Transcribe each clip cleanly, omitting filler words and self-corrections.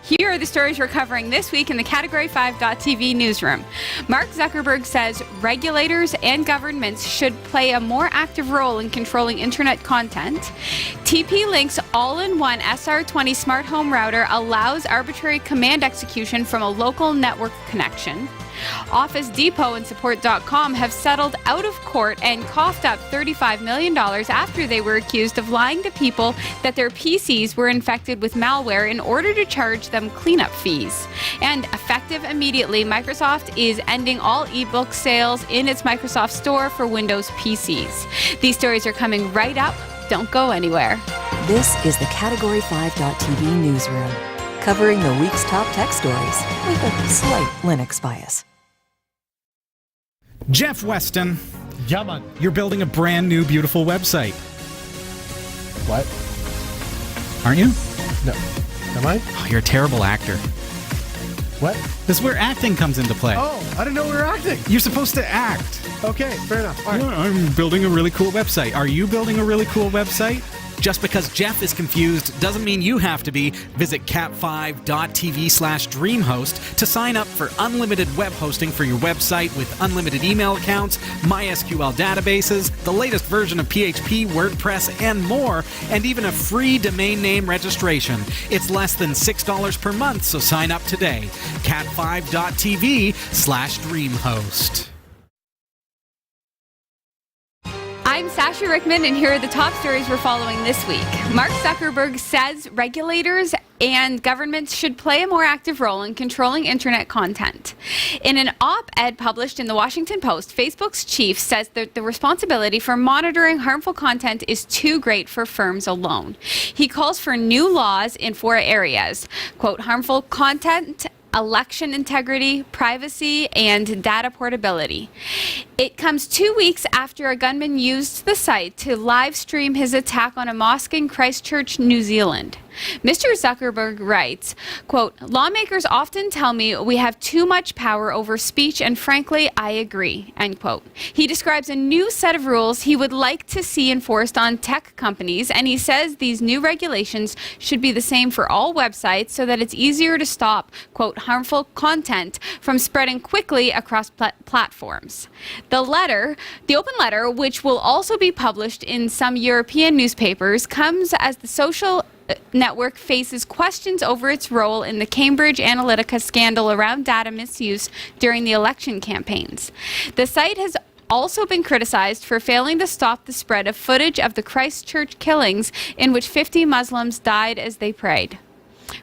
Here are the stories we're covering this week in the Category 5.tv newsroom. Mark Zuckerberg says regulators and governments should play a more active role in controlling internet content. TP-Link's all-in-one SR20 smart home router allows arbitrary command execution from a local network connection. Office Depot and Support.com have settled out of court and coughed up $35 million after they were accused of lying to people that their PCs were infected with malware in order to charge them cleanup fees. And effective immediately, Microsoft is ending all ebook sales in its Microsoft Store for Windows PCs. These stories are coming right up. Don't go anywhere. This is the Category 5.tv newsroom, covering the week's top tech stories with a slight Linux bias. Jeff Weston, Yeah, man. you're building a brand new, beautiful website, What? aren't you? No. Am I? Oh, you're a terrible actor. What? This is where acting comes into play. Oh, I didn't know we were acting. You're supposed to act. Okay, fair enough. All right. Yeah, I'm building a really cool website. Are you building a really cool website? Just because Jeff is confused doesn't mean you have to be. Visit cat5.tv/dreamhost to sign up for unlimited web hosting for your website with unlimited email accounts, MySQL databases, the latest version of PHP, WordPress, and more, and even a free domain name registration. It's less than $6 per month, so sign up today. cat5.tv/dreamhost. I'm Sasha Rickman, and here are the top stories we're following this week. Mark Zuckerberg says regulators and governments should play a more active role in controlling internet content. In an op-ed published in the Washington Post, Facebook's chief says that the responsibility for monitoring harmful content is too great for firms alone. He calls for new laws in 4 areas, quote, harmful content, election integrity, privacy, and data portability. It comes 2 weeks after a gunman used the site to live stream his attack on a mosque in Christchurch, New Zealand. Mr. Zuckerberg writes, quote, lawmakers often tell me we have too much power over speech, and frankly, I agree, end quote. He describes a new set of rules he would like to see enforced on tech companies, and he says these new regulations should be the same for all websites so that it's easier to stop, quote, harmful content from spreading quickly across platforms. The open letter, which will also be published in some European newspapers, comes as the social network faces questions over its role in the Cambridge Analytica scandal around data misuse during the election campaigns. The site has also been criticized for failing to stop the spread of footage of the Christchurch killings in which 50 Muslims died as they prayed.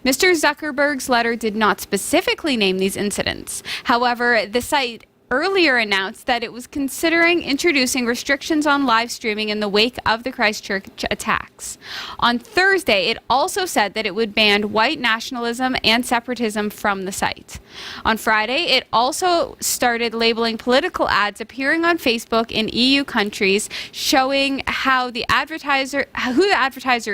Mr. Zuckerberg's letter did not specifically name these incidents. However, the site earlier announced that it was considering introducing restrictions on live streaming in the wake of the Christchurch attacks. On Thursday, it also said that it would ban white nationalism and separatism from the site. On Friday, it also started labeling political ads appearing on Facebook in EU countries, showing who the advertiser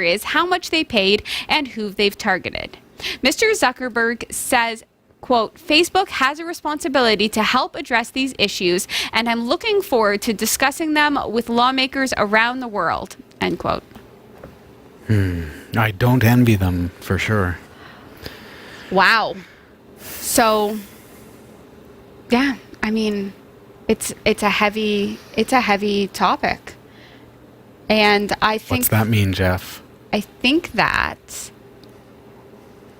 is, how much they paid, and who they've targeted. Mr. Zuckerberg says, quote, Facebook has a responsibility to help address these issues, and I'm looking forward to discussing them with lawmakers around the world, end quote. I don't envy them, for sure. Wow. So, yeah, I mean, it's a heavy topic. And I think... What's that mean, Jeff? I think that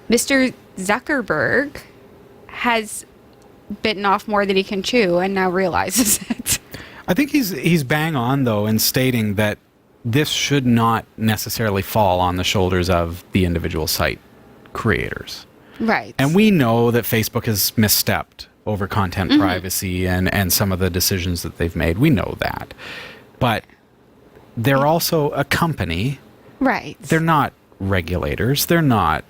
Mr. Zuckerberg has bitten off more than he can chew and now realizes it. I think he's bang on, though, in stating that this should not necessarily fall on the shoulders of the individual site creators. Right. And we know that Facebook has misstepped over content privacy and some of the decisions that they've made. We know that. But they're also a company. Right. They're not regulators. They're not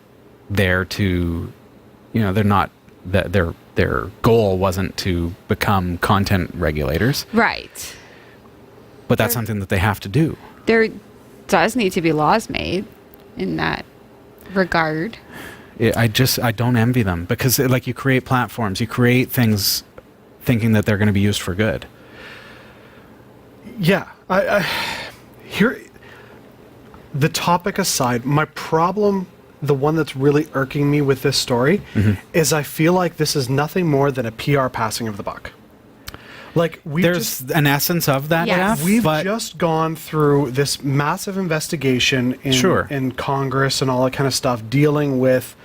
there to, they're not, their goal wasn't to become content regulators. Right. But that's something that they have to do. There does need to be laws made in that regard. I don't envy them because, like, you create platforms, you create things thinking that they're going to be used for good. Yeah. Here, the topic aside, my problem the one that's really irking me with this story is I feel like this is nothing more than a PR passing of the buck. Like There's an essence of that, Yes. Jeff, we've but just gone through this massive investigation in Congress and all that kind of stuff, dealing with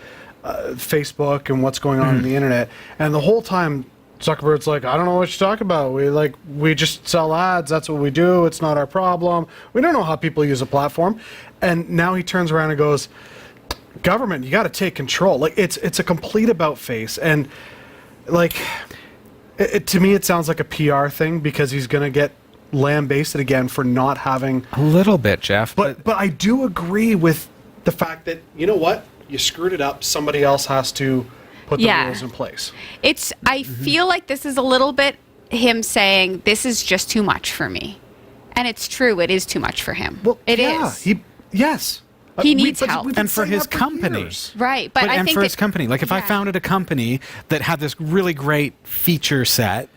Facebook and what's going on in the internet. And the whole time, Zuckerberg's like, I don't know what you're talking about. We just sell ads. That's what we do. It's not our problem. We don't know how people use a platform. And now he turns around and goes, government, you got to take control. Like it's a complete about face. And like, to me, it sounds like a PR thing because he's going to get lambasted again for not having a little bit, Jeff. But I do agree with the fact that, you know what? You screwed it up. Somebody else has to put the rules in place. I feel like this is a little bit him saying, this is just too much for me. And it's true, it is too much for him. Well, It yeah, is. Yes. He needs help. we've been And for saying his that for company. years. Right, but I and think for that, his company. Like if I yeah. founded a company that had this really great feature set,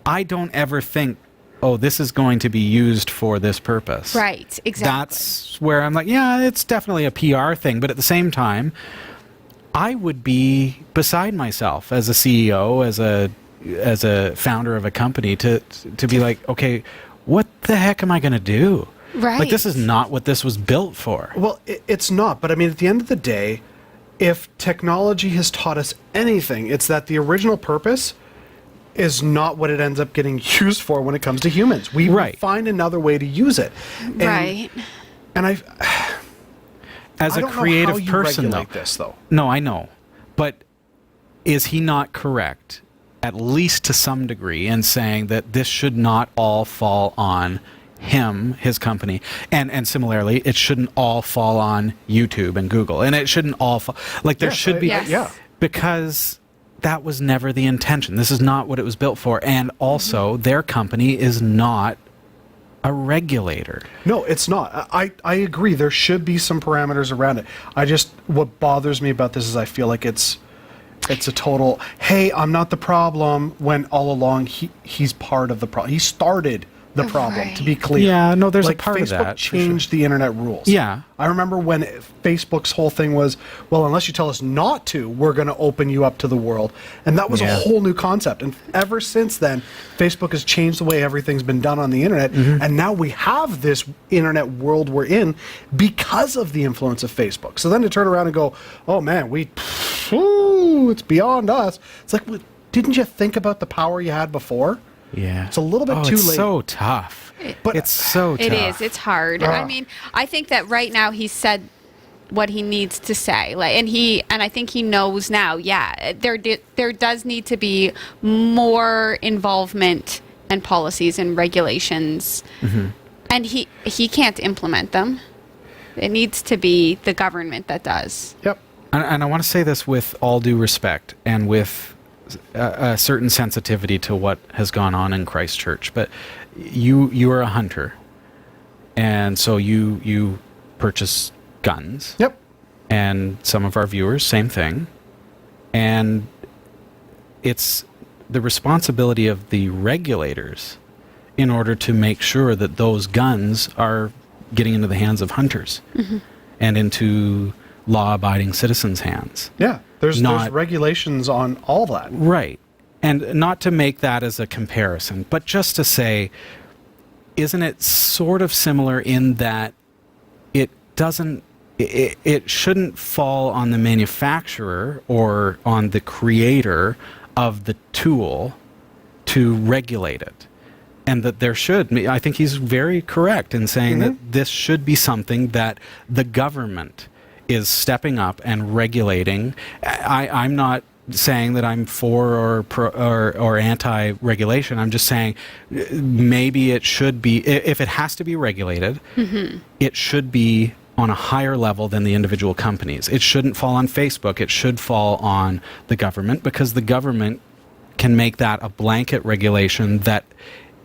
I don't ever think, oh, this is going to be used for this purpose. Right, exactly. That's where I'm like, yeah, it's definitely a PR thing. But at the same time, I would be beside myself as a CEO, as a founder of a company to be like, okay, what the heck am I going to do? Right. Like this is not what this was built for. Well, it's not. But I mean, at the end of the day, if technology has taught us anything, it's that the original purpose is not what it ends up getting used for when it comes to humans. We Right. find another way to use it. And, Right. And As I a don't know creative how you person, though. regulate this, though. No, I know. But is he not correct, at least to some degree, in saying that this should not all fall on him, his company, and similarly, it shouldn't all fall on YouTube and Google, and it shouldn't all fall... Like, there Yes, should be... Yes. Yeah. Because that was never the intention. This is not what it was built for. And also, their company is not a regulator. No, it's not. I agree. There should be some parameters around it. What bothers me about this is I feel like it's a total, hey, I'm not the problem, when all along he's part of the problem. He started the problem, to be clear. Yeah, no, there's a like, part of Facebook that, for changed the internet rules. Yeah. I remember when Facebook's whole thing was, well, unless you tell us not to, we're going to open you up to the world. And that was a Yeah. whole new concept. And ever since then, Facebook has changed the way everything's been done on the internet. And now we have this internet world we're in because of the influence of Facebook. So then to turn around and go, oh man, it's beyond us. It's like, well, didn't you think about the power you had before? Yeah. It's a little bit too it's late. so tough. But it's so tough. It is. It's hard. I mean, I think that right now he's said what he needs to say, and I think he knows now. Yeah, there does need to be more involvement and policies and regulations, and he can't implement them. It needs to be the government that does. Yep. And I want to say this with all due respect and with a certain sensitivity to what has gone on in Christchurch. But you are a hunter, and so you purchase guns. Yep. And some of our viewers, same thing. And it's the responsibility of the regulators in order to make sure that those guns are getting into the hands of hunters and into law-abiding citizens' hands. Yeah. There's Not- regulations on all that. Right. And not to make that as a comparison, but just to say, isn't it sort of similar in that it shouldn't fall on the manufacturer or on the creator of the tool to regulate it? And that there should, I think he's very correct in saying that this should be something that the government is stepping up and regulating. I'm not saying that I'm for or pro, or anti-regulation. I'm just saying maybe it should be, if it has to be regulated, it should be on a higher level than the individual companies. It shouldn't fall on Facebook. It should fall on the government, because the government can make that a blanket regulation that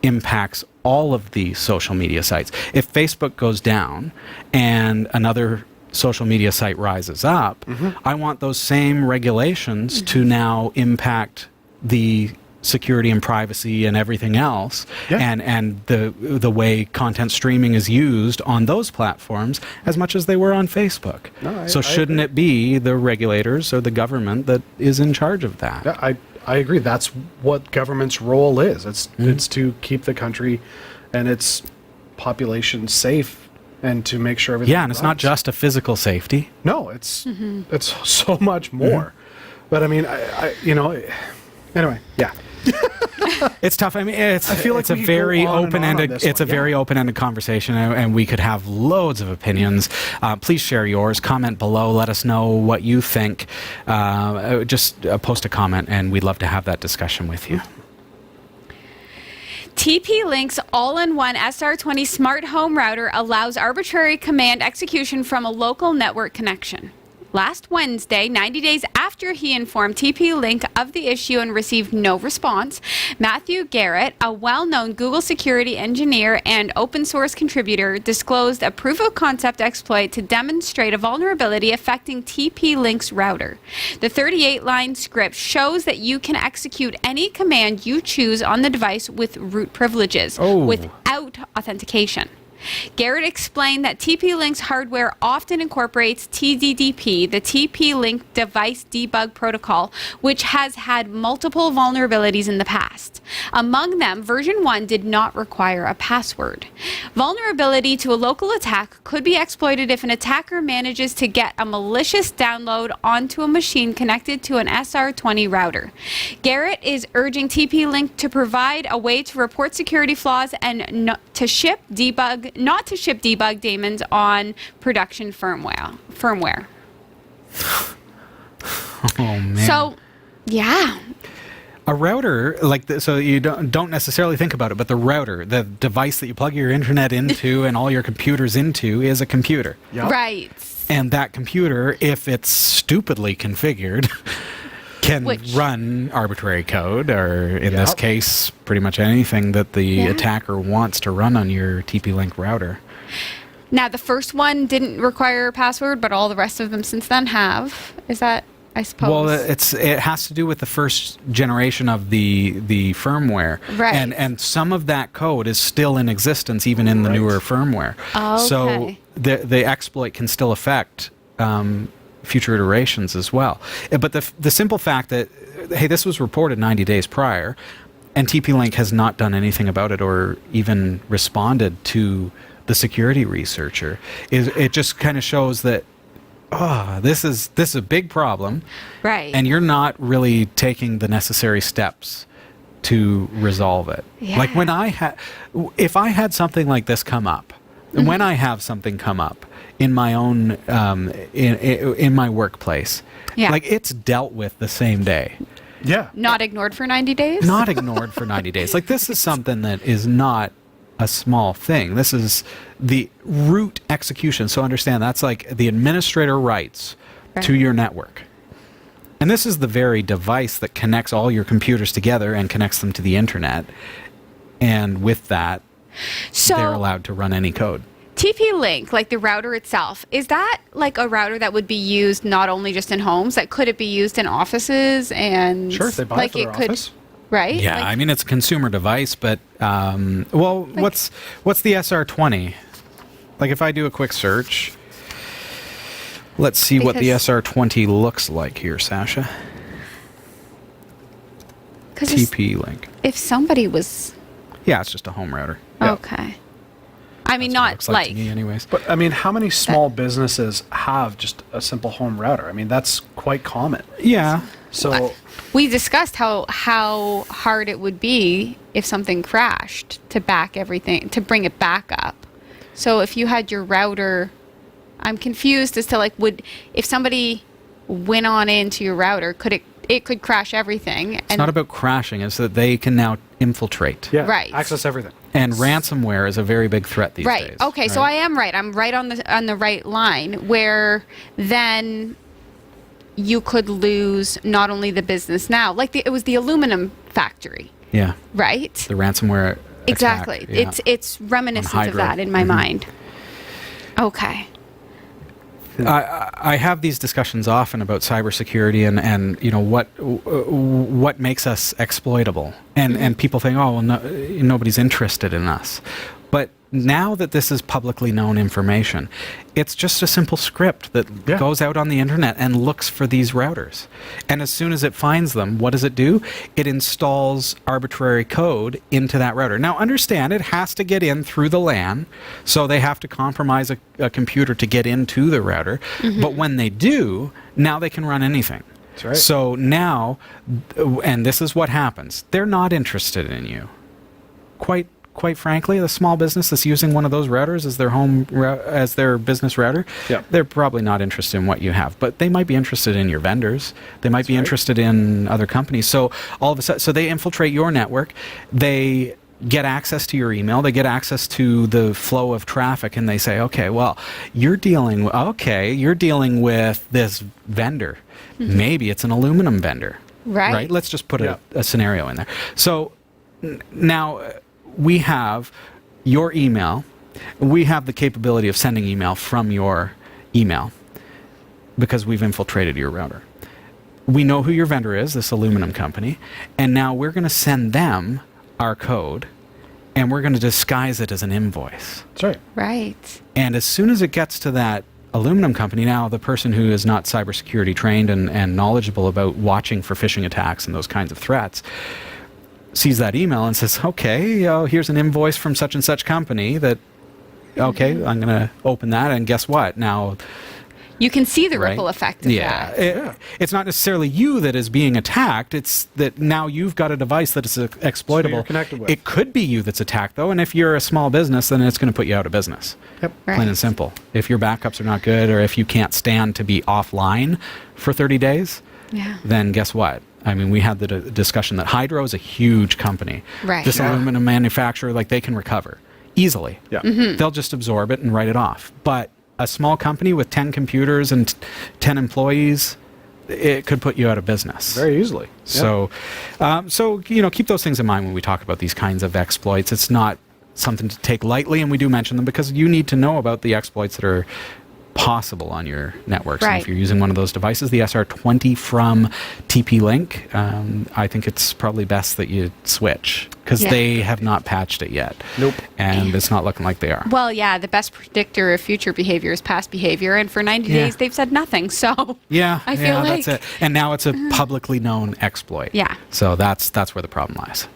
impacts all of the social media sites. If Facebook goes down and another social media site rises up, I want those same regulations to now impact the security and privacy and everything else, Yeah. and the way content streaming is used on those platforms as much as they were on Facebook. No, So shouldn't it be the regulators or the government that is in charge of that? Yeah, I agree. That's what government's role is. It's to keep the country and its population safe and to make sure everything. Yeah, and it's not runs. just a physical safety. No, it's so much more. But I mean, I anyway, yeah. It's tough. I mean, I feel like it's a we could go very on and on on open-ended. this It's one, a very yeah. open-ended conversation, and we could have loads of opinions. Please share yours. Comment below. Let us know what you think. Just post a comment, and we'd love to have that discussion with you. TP-Link's all-in-one SR20 smart home router allows arbitrary command execution from a local network connection. Last Wednesday, 90 days after he informed TP-Link of the issue and received no response, Matthew Garrett, a well-known Google security engineer and open-source contributor, disclosed a proof-of-concept exploit to demonstrate a vulnerability affecting TP-Link's router. The 38-line script shows that you can execute any command you choose on the device with root privileges without authentication. Garrett explained that TP-Link's hardware often incorporates TDDP, the TP-Link Device Debug Protocol, which has had multiple vulnerabilities in the past. Among them, version 1 did not require a password. Vulnerability to a local attack could be exploited if an attacker manages to get a malicious download onto a machine connected to an SR20 router. Garrett is urging TP-Link to provide a way to report security flaws and not to ship debug daemons on production firmware. Oh man. So, yeah. A router, so you don't necessarily think about it, but the router, the device that you plug your internet into and all your computers into, is a computer. Yep. Right. And that computer, if it's stupidly configured, can Which- run arbitrary code, or in this Yep. case, pretty much anything that the Yeah. attacker wants to run on your TP-Link router. Now, the first one didn't require a password, but all the rest of them since then have. Is that, I suppose? Well, it has to do with the first generation of the firmware, Right. and some of that code is still in existence even in the Right. newer firmware. So Okay. the exploit can still affect future iterations as well. But the simple fact that hey, this was reported 90 days prior, and TP-Link has not done anything about it or even responded to the security researcher, it just kind of shows that this is a big problem, Right. and you're not really taking the necessary steps to resolve it. Yeah. Like if I had something like this come up, when I have something come up in my own in my workplace, Yeah. like it's dealt with the same day, Yeah. Not ignored for 90 days? not ignored for 90 days. Like this is something that is not a small thing. This is the root execution. So understand that's like the administrator rights to Right. your network. And this is the very device that connects all your computers together and connects them to the internet. And with that, they're So, allowed to run any code. TP-Link, like the router itself, is that like a router that would be used not only just in homes? Like, could it be used in offices and Sure, if they buy it like for their office. right? Yeah, Like, I mean it's a consumer device, but what's the SR20? Like if I do a quick search, let's see what the Because- SR20 looks like here, Sasha. 'cause it's- TP-Link. if somebody was Yeah, it's just a home router. okay, I mean, That's what it not looks like to me anyways. But I mean, how many small businesses have just a simple home router? I mean, that's quite common. Yeah. So we discussed how hard it would be if something crashed to bring it back up. So if you had your router, I'm confused as to like if somebody went on into your router, it could crash everything. It's not about crashing, it's that they can now infiltrate. yeah, Right. access everything. And ransomware is a very big threat these right. days. Okay, so I am right. I'm right on the right line where then you could lose not only the business now, like it was the aluminum factory, Yeah. right? The ransomware attack, Exactly. yeah. It's reminiscent of Hydro. that in my mind. Okay. I have these discussions often about cybersecurity and what makes us exploitable, and people think, oh well, nobody's interested in us, but now that this is publicly known information, it's just a simple script that goes out on the internet and looks for these routers. And as soon as it finds them, what does it do? It installs arbitrary code into that router. Now, understand, it has to get in through the LAN, so they have to compromise a computer to get into the router. But when they do, now they can run anything. That's right. So now, and this is what happens, they're not interested in you. Quite frankly, the small business that's using one of those routers as their as their business router, they're probably not interested in what you have, but they might be interested in your vendors. They might be interested in other companies. So all of a sudden, so they infiltrate your network. They get access to your email. They get access to the flow of traffic, and they say, okay, well, you're dealing with this vendor. Maybe it's an aluminum vendor. Right. Let's just put a scenario in there. So now we have your email. We have the capability of sending email from your email because we've infiltrated your router. We know who your vendor is, this aluminum company, and now we're going to send them our code, and we're going to disguise it as an invoice. That's right. Right. And as soon as it gets to that aluminum company, now the person who is not cybersecurity trained and knowledgeable about watching for phishing attacks and those kinds of threats sees that email and says, okay, here's an invoice from such and such company that, okay, I'm going to open that, and guess what? Now you can see the ripple effect of that. It's not necessarily you that is being attacked. It's that now you've got a device that is exploitable. So you're connected with. It could be you that's attacked, though, and if you're a small business, then it's going to put you out of business. Yep. Plain and simple. If your backups are not good, or if you can't stand to be offline for 30 days, then guess what? I mean, we had the discussion that Hydro is a huge company. Right. This aluminum manufacturer, they can recover easily. Yeah. They'll just absorb it and write it off. But a small company with 10 computers and 10 employees, it could put you out of business Very easily. So, keep those things in mind when we talk about these kinds of exploits. It's not something to take lightly, and we do mention them because you need to know about the exploits that are possible on your networks. Right. And if you're using one of those devices, the SR20 from TP-Link, I think it's probably best that you switch because they have not patched it yet. Nope. And it's not looking like they are. Well, the best predictor of future behavior is past behavior, and for 90 days they've said nothing. So I feel like that's it. And now it's a publicly known exploit. Yeah. So that's where the problem lies.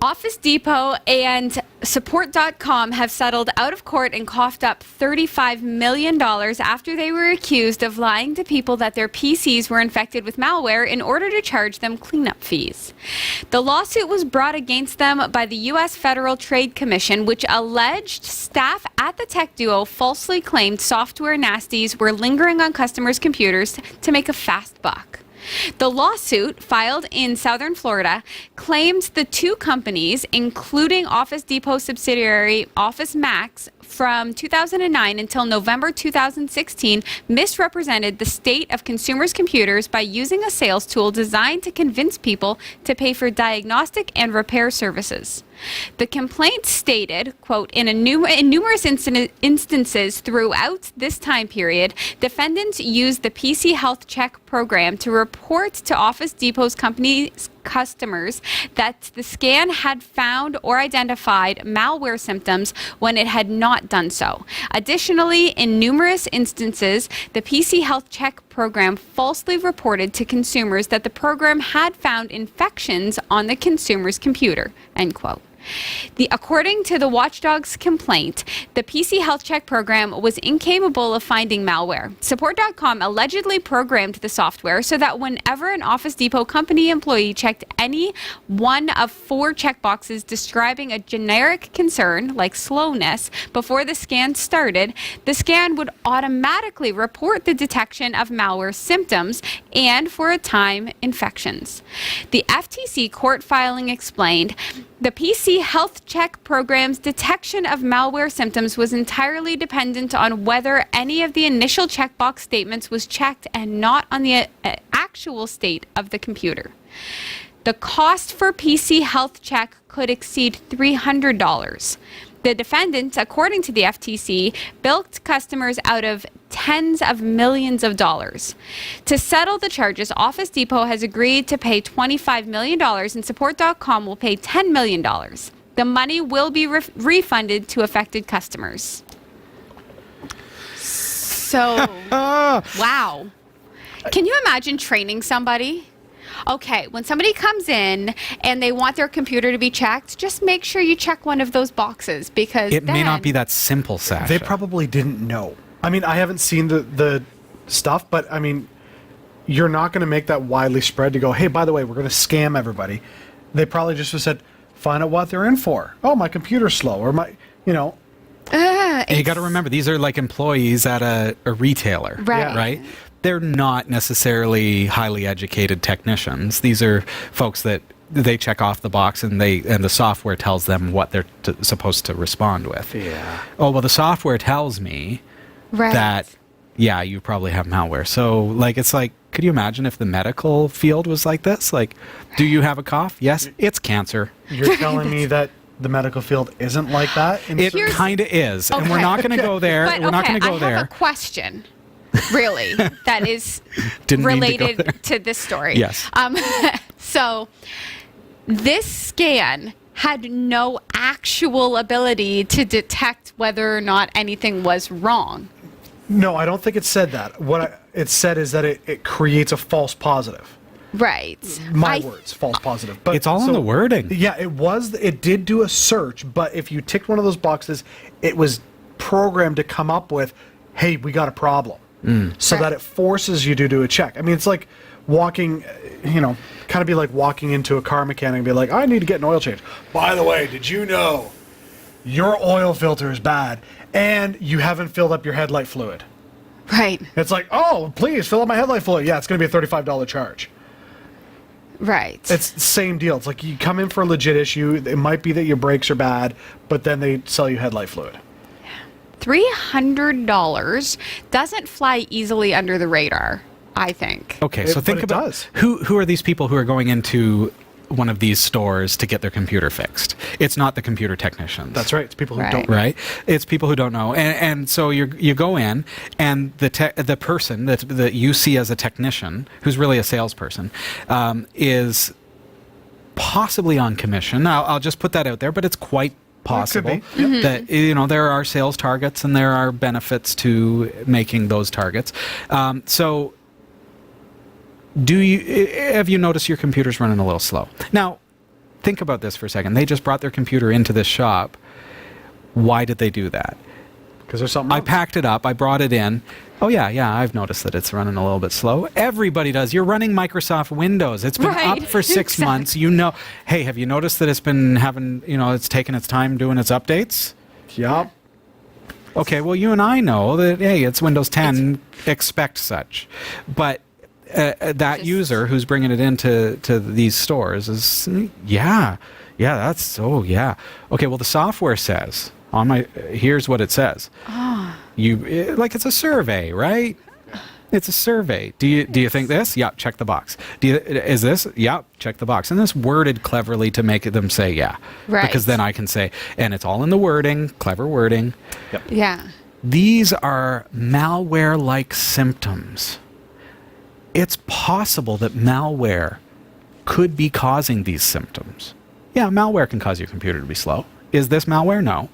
Office Depot and Support.com have settled out of court and coughed up $35 million after they were accused of lying to people that their PCs were infected with malware in order to charge them cleanup fees. The lawsuit was brought against them by the U.S. Federal Trade Commission, which alleged staff at the tech duo falsely claimed software nasties were lingering on customers' computers to make a fast buck. The lawsuit, filed in southern Florida, claims the two companies, including Office Depot subsidiary Office Max, from 2009 until November 2016, misrepresented the state of consumers' computers by using a sales tool designed to convince people to pay for diagnostic and repair services. The complaint stated, quote, in numerous instances throughout this time period, defendants used the PC Health Check program to report to Office Depot's company's customers that the scan had found or identified malware symptoms when it had not done so. Additionally, in numerous instances, the PC Health Check program falsely reported to consumers that the program had found infections on the consumer's computer, end quote. According to the Watchdog's complaint, the PC Health Check program was incapable of finding malware. Support.com allegedly programmed the software so that whenever an Office Depot company employee checked any one of 4 checkboxes describing a generic concern, like slowness, before the scan started, the scan would automatically report the detection of malware symptoms and, for a time, infections. The FTC court filing explained, the PC Health Check program's detection of malware symptoms was entirely dependent on whether any of the initial checkbox statements was checked and not on the actual state of the computer. The cost for PC Health Check could exceed $300. The defendant, according to the FTC, bilked customers out of tens of millions of dollars. To settle the charges, Office Depot has agreed to pay $25 million and Support.com will pay $10 million. The money will be refunded to affected customers. So, wow. Can you imagine training somebody? Okay, when somebody comes in and they want their computer to be checked, just make sure you check one of those boxes because It may not be that simple, Sasha. They probably didn't know. I mean, I haven't seen the stuff, but I mean, you're not going to make that widely spread to go, hey, by the way, we're going to scam everybody. They probably just said, find out what they're in for. Oh, my computer's slow, or my, you know. And you got to remember, these are like employees at a retailer, Right. right? They're not necessarily highly educated technicians. These are folks that they check off the box and the software tells them what they're supposed to respond with. Yeah. Oh, well, the software tells me that, yeah, you probably have malware. So, like, it's like, could you imagine if the medical field was like this? Like, do you have a cough? Yes, it's cancer. You're telling me that the medical field isn't like that? It kind of is. And we're not going to go there. But, we're not going to go I there. have a question, really, that is Didn't mean to go related there. to this story. Yes. So this scan had no actual ability to detect whether or not anything was wrong. No, I don't think it said that. It said is that it creates a false positive. Right. My words, false positive. But It's all in the wording. Yeah, it did do a search, but if you ticked one of those boxes, it was programmed to come up with, hey, we got a problem. So that it forces you to do a check. I mean, it's like walking, kind of be like walking into a car mechanic and be like, I need to get an oil change. By the way, did you know your oil filter is bad and you haven't filled up your headlight fluid? Right. It's like, oh, please fill up my headlight fluid. Yeah, it's going to be a $35 charge. Right. It's the same deal. It's like you come in for a legit issue. It might be that your brakes are bad, but then they sell you headlight fluid. $300 doesn't fly easily under the radar, I think. Okay, so think but it about does. who are these people who are going into one of these stores to get their computer fixed? It's not the computer technicians. That's right. It's people who Right. don't. Right? It's people who don't know. And so you go in, and the person that you see as a technician, who's really a salesperson, is possibly on commission. I'll just put that out there, but it's quite possible be. that there are sales targets and there are benefits to making those targets. So have you noticed your computer's running a little slow? Now, think about this for a second. They just brought their computer into this shop. Why did they do that? Because there's something I wrong. packed it up. I brought it in. Oh, yeah, I've noticed that it's running a little bit slow. Everybody does. You're running Microsoft Windows. It's been Right. up for 6 Exactly. months. Hey, have you noticed that it's been having, it's taken its time doing its updates? Yup. Okay, well, you and I know that, hey, it's Windows 10. Expect such. But that user who's bringing it into these stores is, that's, Okay, well, the software says, here's what it says. It's a survey, right? It's a survey. Do you think this? Yeah, check the box. Is this? Yeah, check the box. And it's worded cleverly to make them say yeah. Right. Because then I can say, and it's all in the wording, clever wording. Yep. Yeah. These are malware-like symptoms. It's possible that malware could be causing these symptoms. Yeah, malware can cause your computer to be slow. Is this malware? No.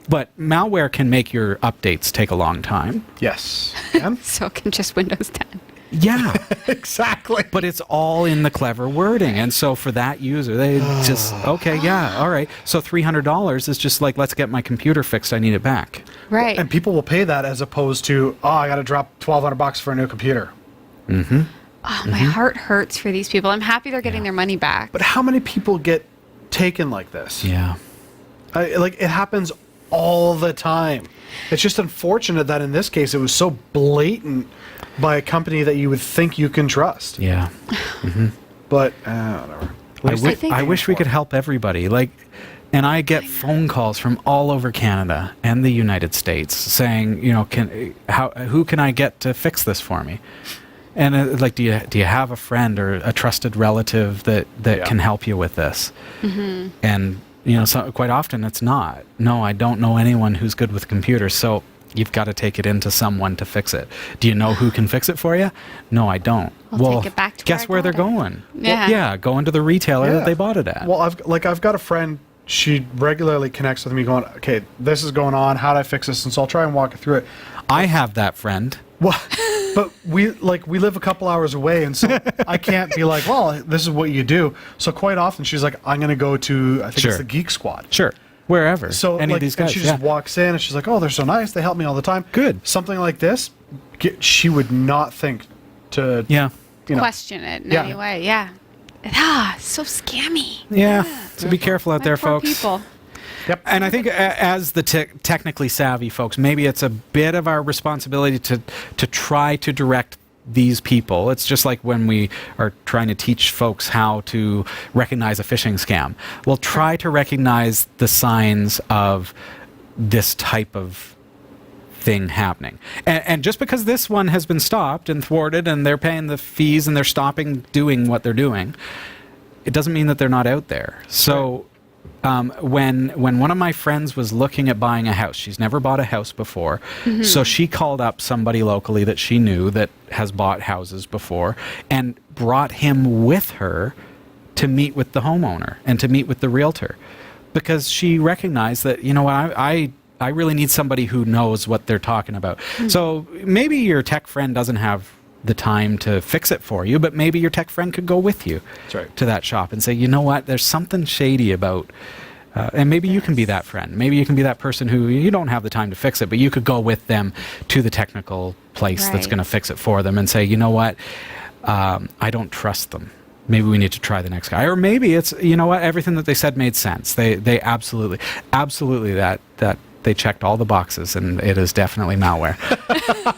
But malware can make your updates take a long time. Yes. And So can just Windows 10. Yeah. exactly. But it's all in the clever wording. And so for that user, they just, okay, yeah, all right. So $300 is just like, let's get my computer fixed. I need it back. Right. And people will pay that as opposed to, I got to drop $1,200 for a new computer. Oh, my heart hurts for these people. I'm happy they're getting their money back. But how many people get taken like this? Yeah. It happens all the time. It's just unfortunate that in this case it was so blatant by a company that you would think you can trust. Yeah. But whatever. I wish we could help everybody. And I get phone calls from all over Canada and the United States saying, who can I get to fix this for me? And do you have a friend or a trusted relative that can help you with this? And so quite often it's not. No, I don't know anyone who's good with computers, so you've got to take it into someone to fix it. Do you know who can fix it for you? No, I don't. Well, take it back to guess where I where they're got it. going. Yeah. Yeah, going to the retailer that they bought it at. Well, I've got a friend. She regularly connects with me, going, "Okay, this is going on. How do I fix this?" And so I'll try and walk her through it. I have that friend. Well, but we live a couple hours away, and so I can't be like, "Well, this is what you do." So quite often she's like, "I'm going to go to I think Sure. it's the Geek Squad." Sure. Wherever. So any like, of these and guys. she just walks in and she's like, "Oh, they're so nice. They help me all the time." Good. Something like this, she would not think to. Yeah. You know, Question it in Yeah. any way. Yeah. So scammy. Yeah. So be careful out My there, poor folks. people. Yep. And I think as the technically savvy folks, maybe it's a bit of our responsibility to try to direct these people. It's just like when we are trying to teach folks how to recognize a phishing scam. We'll try to recognize the signs of this type of thing happening. And just because this one has been stopped and thwarted and they're paying the fees and they're stopping doing what they're doing, it doesn't mean that they're not out there. So when one of my friends was looking at buying a house, she's never bought a house before, so she called up somebody locally that she knew that has bought houses before and brought him with her to meet with the homeowner and to meet with the realtor, because she recognized that, I really need somebody who knows what they're talking about. So maybe your tech friend doesn't have the time to fix it for you, but maybe your tech friend could go with you to that shop and say, you know what, there's something shady about, and maybe you can be that friend. Maybe you can be that person who you don't have the time to fix it, but you could go with them to the technical place that's Right. going to fix it for them and say, you know what, I don't trust them. Maybe we need to try the next guy. Or maybe it's, you know what, everything that they said made sense. They absolutely that they checked all the boxes, and it is definitely malware.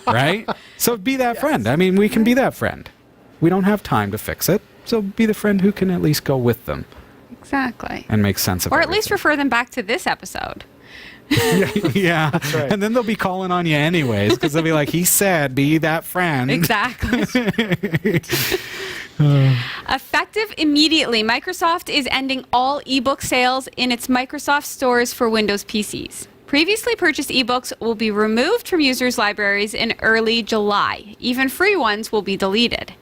Right? So be that friend. I mean, we can be that friend. We don't have time to fix it, so be the friend who can at least go with them Exactly. and make sense of it. Or at least refer them back to this episode. Yeah. right. And then they'll be calling on you anyways, because they'll be like, he said, be that friend. Exactly. Effective immediately, Microsoft is ending all ebook sales in its Microsoft stores for Windows PCs. Previously purchased ebooks will be removed from users' libraries in early July. Even free ones will be deleted.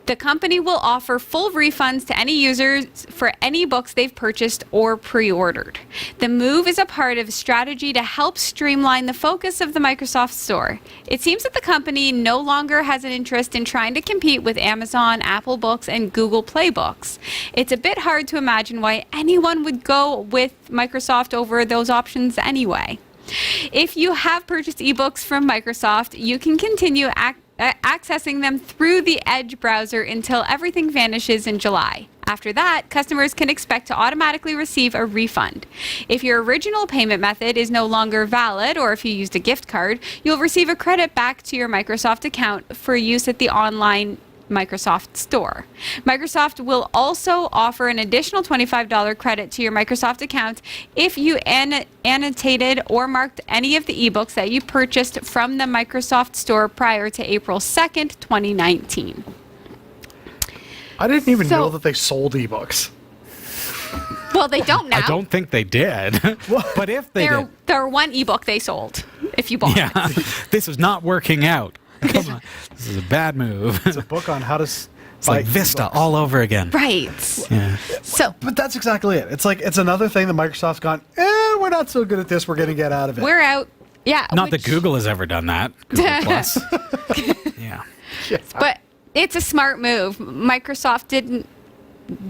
The company will offer full refunds to any users for any books they've purchased or pre-ordered. The move is a part of a strategy to help streamline the focus of the Microsoft Store. It seems that the company no longer has an interest in trying to compete with Amazon, Apple Books, and Google Play Books. It's a bit hard to imagine why anyone would go with Microsoft over those options anyway. If you have purchased ebooks from Microsoft, you can continue accessing them through the Edge browser until everything vanishes in July. After that, customers can expect to automatically receive a refund. If your original payment method is no longer valid, or if you used a gift card, you'll receive a credit back to your Microsoft account for use at the online Microsoft Store. Microsoft will also offer an additional $25 credit to your Microsoft account if you annotated or marked any of the ebooks that you purchased from the Microsoft Store prior to April 2nd, 2019. I didn't even So- know that they sold ebooks. Well, they don't now. I don't think they did. But if they did. They're one ebook they sold if you bought it. Yeah. This is not working out. Come on. This is a bad move. It's a book on how to It's like Vista ebooks. all over again. Right. Yeah. So But that's exactly it. It's like it's another thing that Microsoft's gone, we're not so good at this. We're going to get out of it. we're out. Yeah. Not that which- Google has ever done that. Google Plus. Yeah. But it's a smart move. Microsoft didn't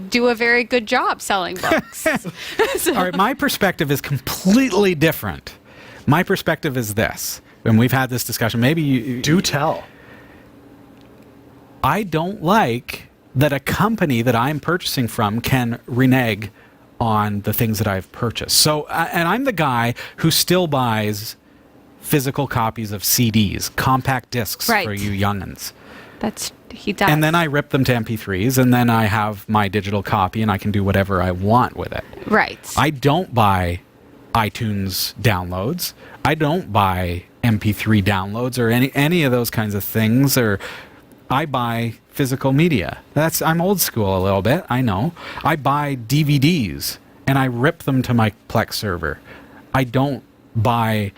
do a very good job selling books. All right, my perspective is completely different. My perspective is this, and we've had this discussion. Maybe you Do tell. I don't like that a company that I'm purchasing from can renege on the things that I've purchased. So, and I'm the guy who still buys physical copies of CDs, compact discs Right. for you young'uns. He does. And then I rip them to MP3s, and then I have my digital copy, and I can do whatever I want with it. Right. I don't buy iTunes downloads. I don't buy MP3 downloads or any of those kinds of things. Or I buy physical media. I'm old school a little bit. I know. I buy DVDs and I rip them to my Plex server. I don't buy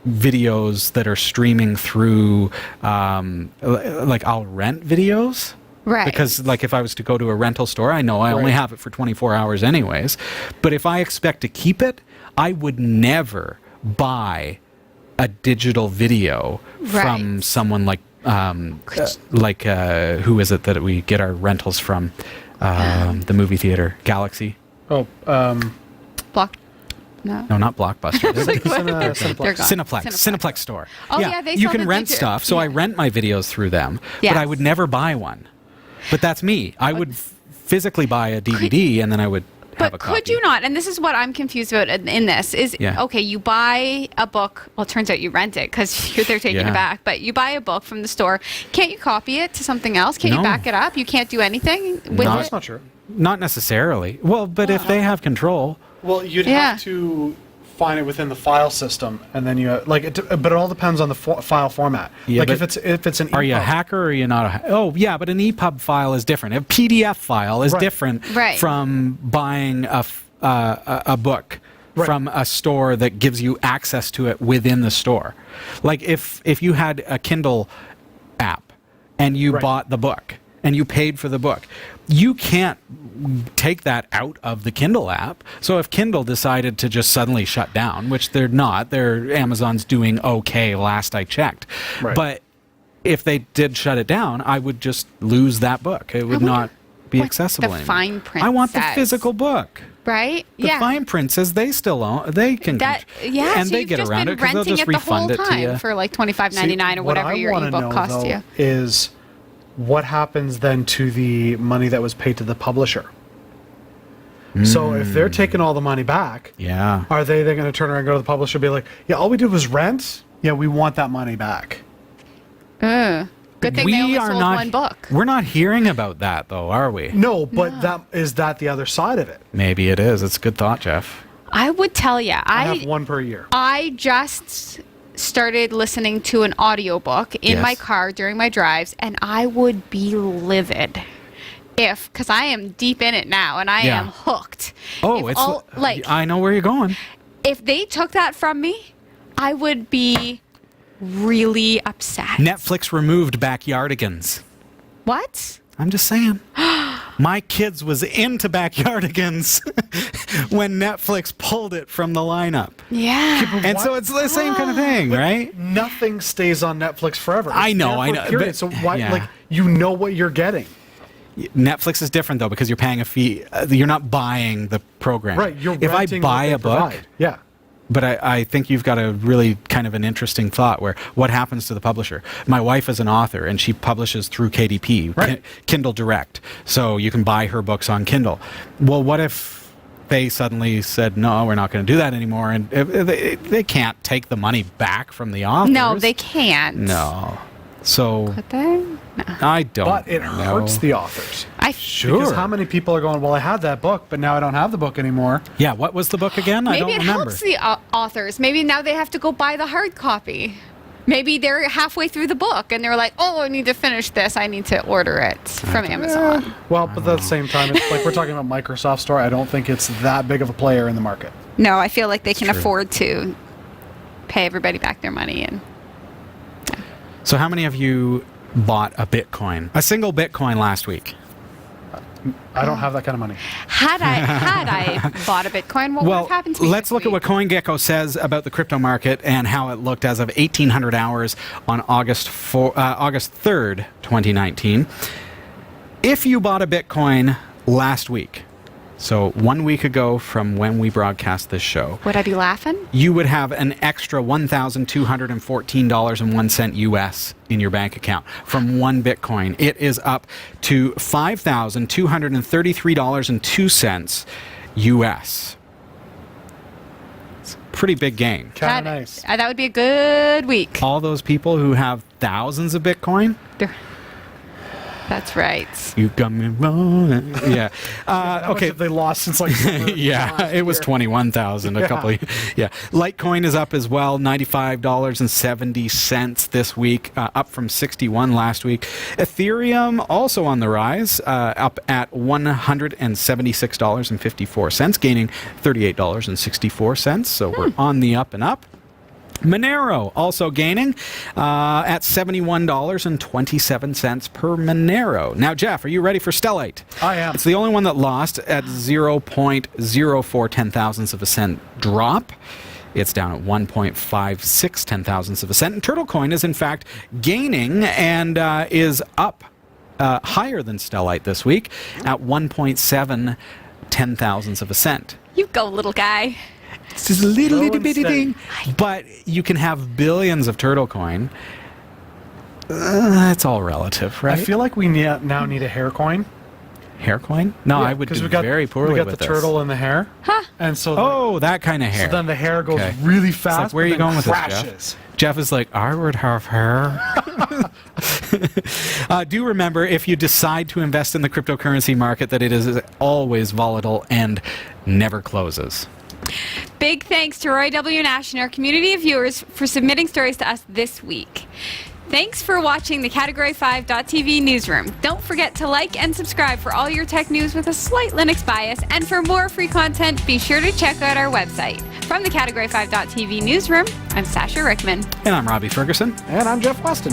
videos that are streaming through, like I'll rent videos. Right. Because like if I was to go to a rental store, I know I only have it for 24 hours anyways. But if I expect to keep it, I would never buy a digital video from someone like who is it that we get our rentals from? The movie theater, Galaxy. Oh, Block. No. No, not Blockbuster. They're gone. Cineplex store. Oh, yeah, they you sell can the rent digi- stuff, so I yeah. rent my videos through them, Yes. but I would never buy one. But that's me. I would physically buy a DVD and then I would have a But copy. could you not? And this is what I'm confused about in this is, okay, you buy a book. Well, it turns out you rent it because they're taking it back. But you buy a book from the store. Can't you copy it to something else? Can't you back it up? You can't do anything with no, it? that's not true. Not necessarily. Well, but if they have control. Well, you'd Yeah. have to find it within the file system, and then you but it all depends on the file format. Yeah, like but if it's an EPUB. Are you a hacker or are you not a Oh, yeah, but an EPUB file is different. A PDF file is different from buying a book from a store that gives you access to it within the store. Like if you had a Kindle app and you bought the book and you paid for the book, you can't take that out of the Kindle app. So if Kindle decided to just suddenly shut down, which they're not, Amazon's doing okay last I checked. Right. But if they did shut it down, I would just lose that book. It would not be what accessible the anymore. fine print I want the says. physical book. Right? The fine print says they still own. They can. That, and so they you've get just around been it because they'll renting just it the whole refund it to you. time for like $25.99 or what whatever I your wanna ebook know, costs though, you. is what happens then to the money that was paid to the publisher. So if they're taking all the money back, are they then going to turn around and go to the publisher and be like, yeah, all we did was rent? Yeah, we want that money back. Good thing they only sold one book. We're not hearing about that though, are we? No, but is that the other side of it? Maybe it is. It's a good thought, Jeff. I would tell you. I have one per year. I just started listening to an audiobook in my car during my drives, and I would be livid because I am deep in it now and I am hooked. Oh, I know where you're going. If they took that from me, I would be really upset. Netflix removed Backyardigans. What? I'm just saying. My kids was into Backyardigans when Netflix pulled it from the lineup. Yeah. And so it's the same kind of thing, right? Nothing stays on Netflix forever. I know. Period. But, so why, you know what you're getting. Netflix is different though because you're paying a fee. You're not buying the program. Right. You're if I renting buy what a they book, provide. Yeah. But I think you've got a really kind of an interesting thought where what happens to the publisher? My wife is an author and she publishes through KDP, Kindle Direct. So you can buy her books on Kindle. Well, what if they suddenly said, no, we're not going to do that anymore? And they can't take the money back from the authors. No, they can't. No. So Could they? No. I don't But it know. hurts the authors. Sure. Because how many people are going, well, I had that book, but now I don't have the book anymore. Yeah, what was the book again? I Maybe don't it remember. helps the authors. Maybe now they have to go buy the hard copy. Maybe they're halfway through the book and they're like, oh, I need to finish this. I need to order it from Amazon. Well, but at the same time, it's like we're talking about Microsoft Store. I don't think it's that big of a player in the market. No, I feel like they can True. afford to pay everybody back their money. And So how many of you bought a Bitcoin? A single Bitcoin last week? I don't have that kind of money. had I bought a Bitcoin, what would have happened to me? Let's this look at week? what CoinGecko says about the crypto market and how it looked as of 1800 hours on August 3rd, 2019. If you bought a Bitcoin last week, so 1 week ago from when we broadcast this show, Would I be laughing? you would have an extra $1,214.01 US in your bank account from one Bitcoin. It is up to $5,233.02 US. It's a pretty big gain. Kind of nice. That would be a good week. All those people who have thousands of Bitcoin, That's right. You got me wrong. Yeah. How much Okay. have they lost since like Yeah, it was 21,000 a couple of, yeah. Litecoin is up as well, $95.70 this week, up from 61 last week. Ethereum also on the rise, up at $176.54, gaining $38.64. So we're on the up and up. Monero also gaining at $71.27 per Monero. Now, Jeff, are you ready for Stellite? I am. It's the only one that lost at 0.04 ten-thousandths of a cent drop. It's down at 1.56 ten-thousandths of a cent. And Turtlecoin is, in fact, gaining and is up higher than Stellite this week at 1.7 ten-thousandths of a cent. You go, little guy. It's just a little Slow itty and bitty steady. thing. But you can have billions of turtle coin. It's all relative, right? I feel like we now need a hair coin. Hair coin? No, Yeah, I would 'cause do we got, very poorly We got with the this. turtle and the hair. Huh. And so, Oh, that kind of hair. so then the hair goes Okay. really It's fast. like, where are but you then going with crashes. this, Jeff? Jeff is like, I would have hair. Do remember, if you decide to invest in the cryptocurrency market, that it is always volatile and never closes. Big thanks to Roy W. Nash and our community of viewers for submitting stories to us this week. Thanks for watching the Category5.tv newsroom. Don't forget to like and subscribe for all your tech news with a slight Linux bias. And for more free content, be sure to check out our website. From the Category5.tv newsroom, I'm Sasha Rickman. And I'm Robbie Ferguson. And I'm Jeff Weston.